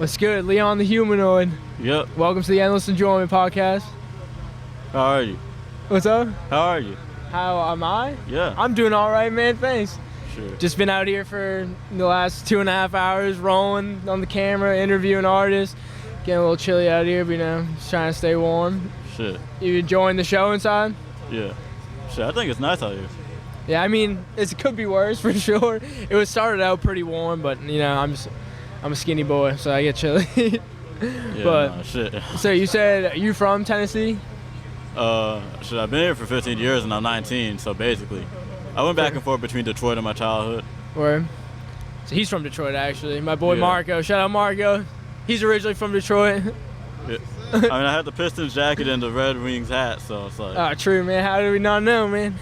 What's good? Leon The Humanoid. Yep. Welcome to the Endless Enjoyment Podcast. How are you? What's up? How are you? How am I? Yeah. I'm doing all right, man. Thanks. Sure. Just been out here for the last 2.5 hours rolling on the camera, interviewing artists. Getting a little chilly out here, but just trying to stay warm. Shit. You enjoying the show inside? Yeah. Shit, I think it's nice out here. Yeah, I mean, it could be worse for sure. It was started out pretty warm, but I'm a skinny boy, so I get chilly. Yeah, but shit. So you said you from Tennessee? Shit, I've been here for 15 years and I'm 19, so basically. I went back and forth between Detroit and my childhood. Where? So he's from Detroit, actually. My boy Yeah. Marco. Shout out Marco. He's originally from Detroit. Yeah. I mean, I had the Pistons jacket and the Red Wings hat, so it's like... Oh, true, man. How did we not know, man?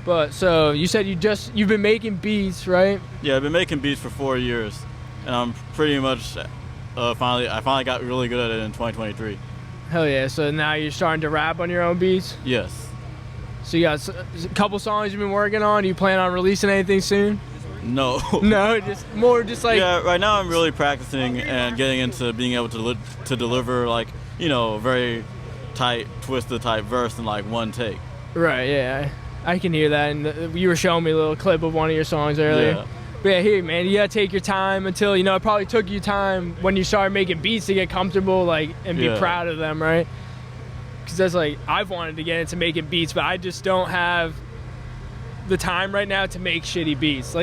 But, so, you said you've been making beats, right? Yeah, I've been making beats for 4 years, and I'm pretty much I finally got really good at it in 2023. Hell yeah. So now you're starting to rap on your own beats? Yes. So you got a couple songs you've been working on. Do you plan on releasing anything soon? No. No, just like... Yeah, right now I'm really practicing and getting into being able to deliver like, very tight, twisted type verse in like one take. Right, yeah. I can hear that. And you were showing me a little clip of one of your songs earlier. Yeah. But yeah, here, man, you gotta take your time until, it probably took you time when you started making beats to get comfortable, and be proud of them, right? Because that's I've wanted to get into making beats, but I just don't have the time right now to make shitty beats.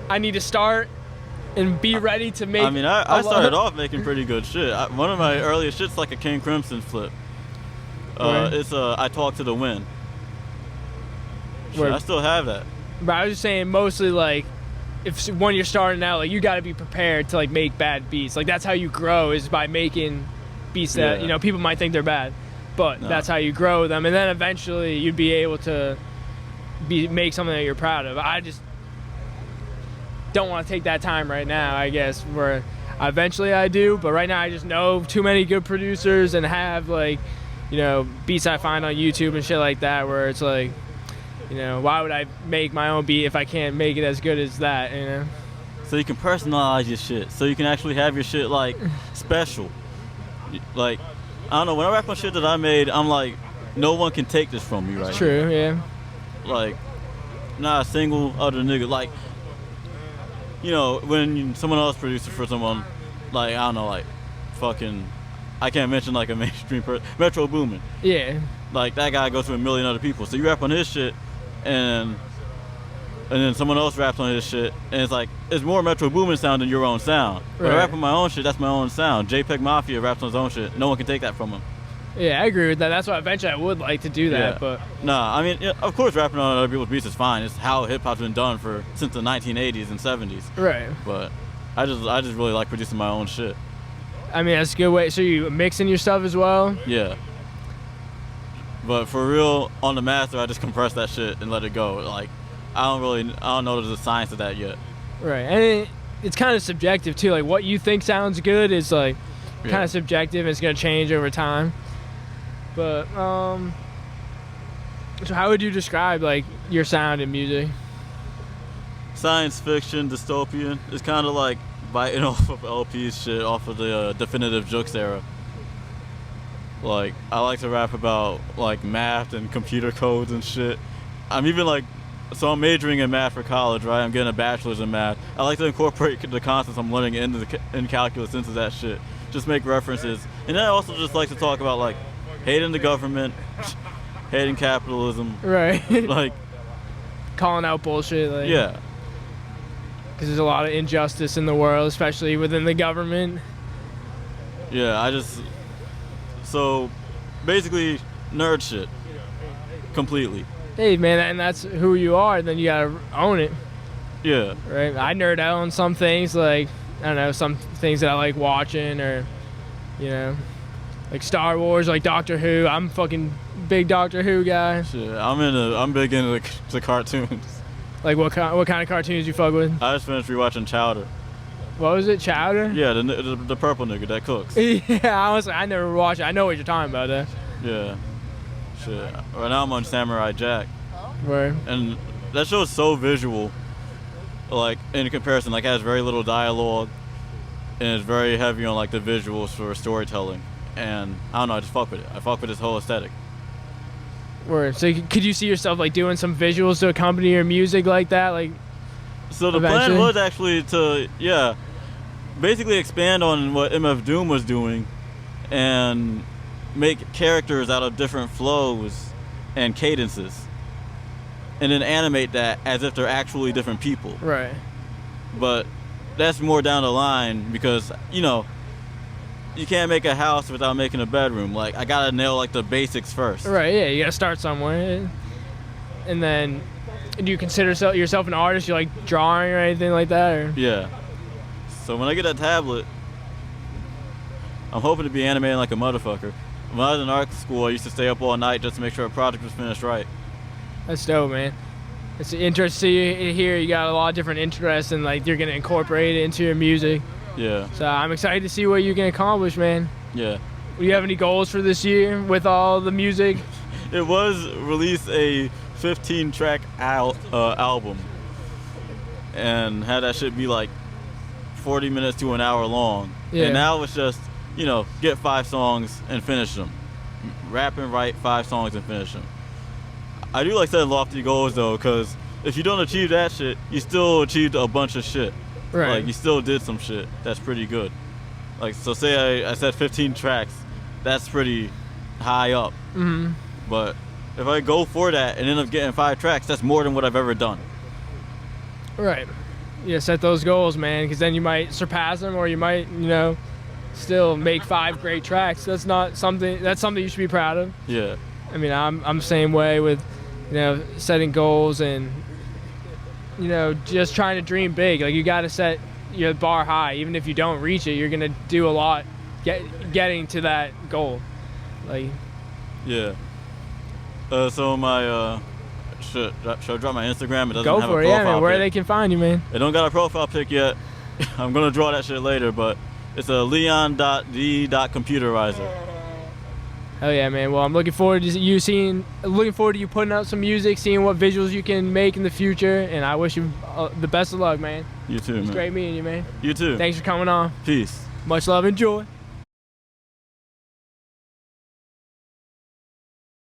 I need to start and be ready to make. I mean, I started off making pretty good shit. One of my earliest shit's like a King Crimson flip. Right. It's I Talk to the Wind. Shit, Right. I still have that. But I was just saying, mostly when you're starting out, you got to be prepared to make bad beats. That's how you grow, is by making beats that people might think they're bad, but that's how you grow them, and then eventually you'd be able to make something that you're proud of. I just don't want to take that time right now, I guess, where eventually I do, but right now I just know too many good producers and have beats I find on YouTube and shit like that, where it's why would I make my own beat if I can't make it as good as that, So you can personalize your shit. So you can actually have your shit special. I don't know, when I rap on shit that I made, I'm like, no one can take this from me right True, now. Yeah. Not a single other nigga. When someone else produces for someone, I don't know, fucking, I can't mention a mainstream person, Metro Boomin. Yeah. That guy goes to a million other people. So you rap on his shit, and then someone else raps on his shit, and it's more Metro Boomin sound than your own sound. Right. But I rap on my own shit, that's my own sound. JPEG Mafia raps on his own shit. No one can take that from him. Yeah, I agree with that. That's why eventually I would like to do that, but... Nah, I mean, of course rapping on other people's beats is fine. It's how hip-hop's been done since the 1980s and 70s. Right. But I just really like producing my own shit. I mean, that's a good way. So you mixing your stuff as well? Yeah. But for real, on the master, I just compress that shit and let it go. I don't know there's a science to that yet. Right, and it's kind of subjective too. What you think sounds good is kind of subjective. It's gonna change over time. But so how would you describe your sound in music? Science fiction, dystopian. It's kind of like biting off of LP's shit, off of the Definitive Jux era. I like to rap about math and computer codes and shit. I'm even so I'm majoring in math for college, right? I'm getting a bachelor's in math. I like to incorporate the concepts I'm learning in calculus into that shit. Just make references. And then I also just like to talk about hating the government, hating capitalism. Right. Like calling out bullshit. Yeah. Because there's a lot of injustice in the world, especially within the government. Yeah, so basically nerd shit. Completely. Hey man, and that's who you are, then you gotta own it. Yeah. Right? I nerd out on some things, I don't know, some things that I like watching, or, Star Wars, Doctor Who. I'm fucking big Doctor Who guy. Shit, I'm big into the cartoons. What kind of cartoons you fuck with? I just finished rewatching Chowder. What was it, Chowder? Yeah, the purple nigga that cooks. Yeah, I never watched it. I know what you're talking about, though. Yeah. Shit. Right now I'm on Samurai Jack. Where? And that show is so visual. In comparison, it has very little dialogue. and it's very heavy on like the visuals for storytelling. And I don't know, I just fuck with it. I fuck with this whole aesthetic. Word. So could you see yourself like doing some visuals to accompany your music like that, like? So the eventually? plan was actually to basically expand on what MF Doom was doing, and make characters out of different flows and cadences, and then animate that as if they're actually different people. Right. But that's more down the line, because you can't make a house without making a bedroom. Like, I gotta nail like the basics first. Right. Yeah. You gotta start somewhere, and then do you consider yourself an artist? You like drawing or anything like that? Or? Yeah. So when I get that tablet, I'm hoping to be animating like a motherfucker. When I was in art school, I used to stay up all night just to make sure a project was finished right. That's dope, man. It's interesting to hear you got a lot of different interests, and like you're gonna incorporate it into your music. Yeah. So I'm excited to see what you can accomplish, man. Yeah. Do you have any goals for this year with all the music? It was release a 15-track album, and had that shit be like 40 minutes to an hour long. Yeah. And now it's just, get 5 songs and finish them. Rap and write 5 songs and finish them. I do like setting lofty goals though, because if you don't achieve that shit, you still achieved a bunch of shit. Right. Like, you still did some shit that's pretty good. Like, so say I said 15 tracks, that's pretty high up. Mm-hmm. But if I go for that and end up getting 5 tracks, that's more than what I've ever done. Right. Yeah, set those goals, man, because then you might surpass them, or you might, still make 5 great tracks. That's something you should be proud of. Yeah. I mean, I'm the same way with, setting goals and, just trying to dream big. Like, you got to set your bar high. Even if you don't reach it, you're gonna do a lot getting to that goal. Like. Yeah. So my should I drop my Instagram? It doesn't go have for a it, profile yeah, man. Where pic. they can find you, man. It don't got a profile pic yet. I'm gonna draw that shit later, but it's a leon.the.computerizer. Hell yeah, man. Well, I'm looking forward to you putting out some music, seeing what visuals you can make in the future, and I wish you the best of luck, man. You too, man. It's great meeting you, man. You too. Thanks for coming on. Peace. Much love and joy.